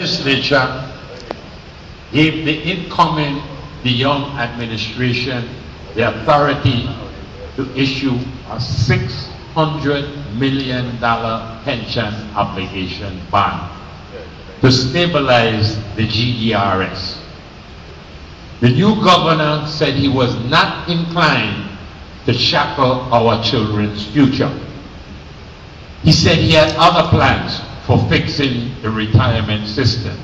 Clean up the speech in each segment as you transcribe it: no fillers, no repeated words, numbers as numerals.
legislature gave the young administration the authority to issue a $600 million pension obligation bond to stabilize the GDRS. The new governor said he was not inclined to shackle our children's future. He said he had other plans for fixing the retirement system.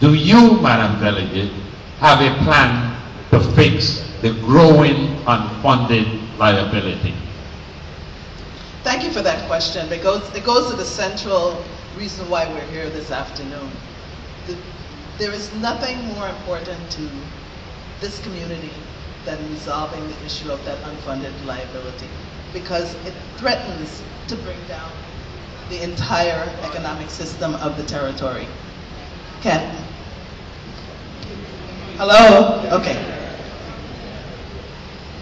Do you, Madam Delegate, have a plan to fix the growing unfunded liability? Thank you for that question, because it goes to the central reason why we're here this afternoon. There is nothing more important to this community than resolving the issue of that unfunded liability, because it threatens to bring down the entire economic system of the territory. Ken? Hello? Okay.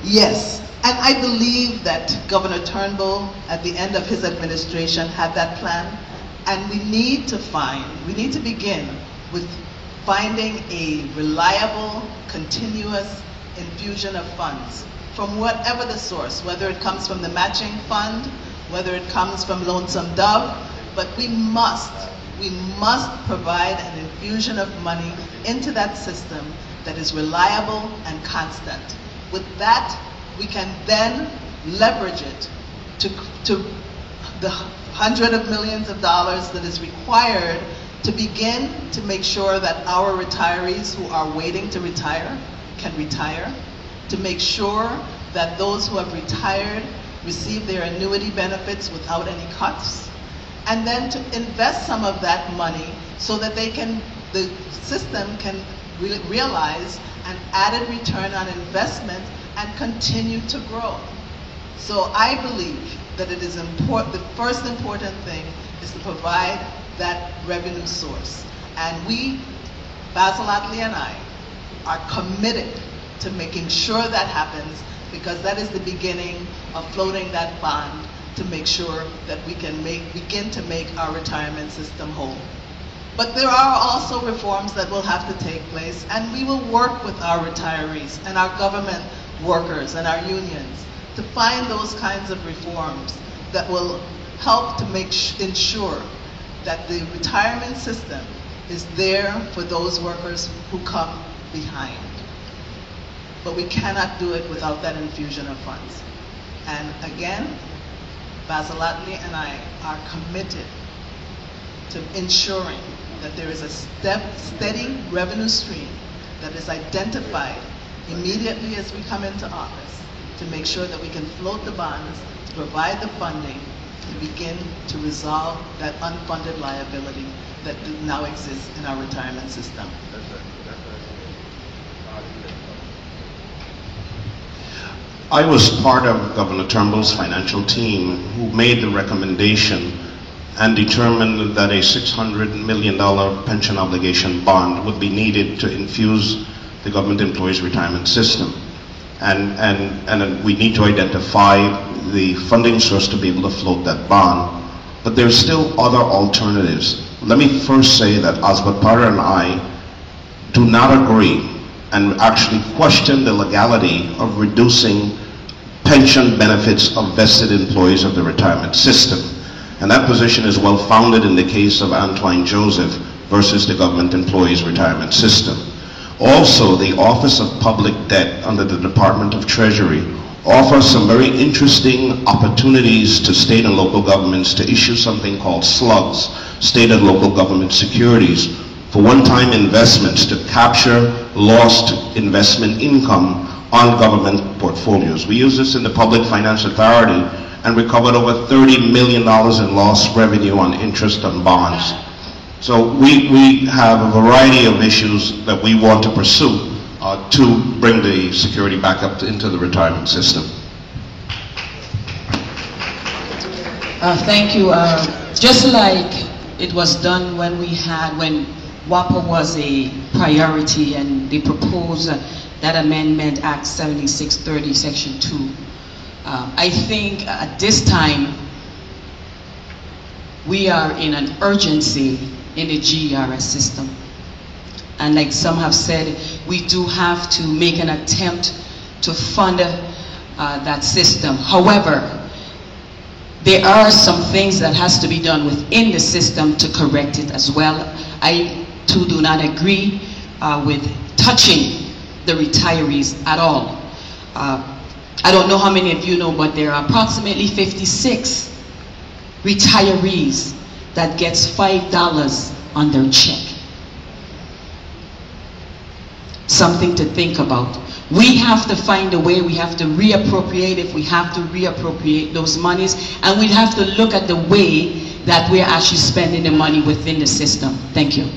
Yes, and I believe that Governor Turnbull, at the end of his administration, had that plan, and we need to begin with finding a reliable, continuous infusion of funds from whatever the source, whether it comes from the matching fund, whether it comes from Lonesome Dove, but we must provide an infusion of money into that system that is reliable and constant. With that, we can then leverage it to the hundreds of millions of dollars that is required to begin to make sure that our retirees who are waiting to retire can retire, to make sure that those who have retired receive their annuity benefits without any cuts, and then to invest some of that money so that the system can realize an added return on investment and continue to grow. So I believe that it is important, the first important thing is to provide that revenue source. And we, Basil Otley and I, are committed to making sure that happens, because that is the beginning of floating that bond to make sure that we can begin to make our retirement system whole. But there are also reforms that will have to take place, and we will work with our retirees and our government workers and our unions to find those kinds of reforms that will help to ensure that the retirement system is there for those workers who come behind. But we cannot do it without that infusion of funds. And again, Basil Otley and I are committed to ensuring that there is a steady revenue stream that is identified immediately as we come into office to make sure that we can float the bonds, to provide the funding, to begin to resolve that unfunded liability that now exists in our retirement system. I was part of Governor Turnbull's financial team who made the recommendation and determined that a $600 million pension obligation bond would be needed to infuse the government employees' retirement system. And we need to identify the funding source to be able to float that bond. But there's still other alternatives. Let me first say that Osbert Potter and I do not agree and actually question the legality of reducing pension benefits of vested employees of the retirement system. And that position is well founded in the case of Antoine Joseph versus the government employees retirement system. Also, the Office of Public Debt under the Department of Treasury offers some very interesting opportunities to state and local governments to issue something called slugs, state and local government securities, for one-time investments to capture lost investment income on government portfolios. We use this in the Public Finance Authority and recovered over $30 million in lost revenue on interest on bonds. So we have a variety of issues that we want to pursue to bring the security back up into the retirement system. Thank you. Just like it was done when WAPA was a priority and they proposed that amendment, Act 7630, Section 2. I think at this time, we are in an urgency in the GERS system. And like some have said, we do have to make an attempt to fund that system. However, there are some things that has to be done within the system to correct it as well. I too do not agree with touching the retirees at all. I don't know how many of you know, but there are approximately 56 retirees that gets $5 on their check. Something to think about. We have to find a way, we have to reappropriate if we have to reappropriate those monies, and we have to look at the way that we're actually spending the money within the system. Thank you.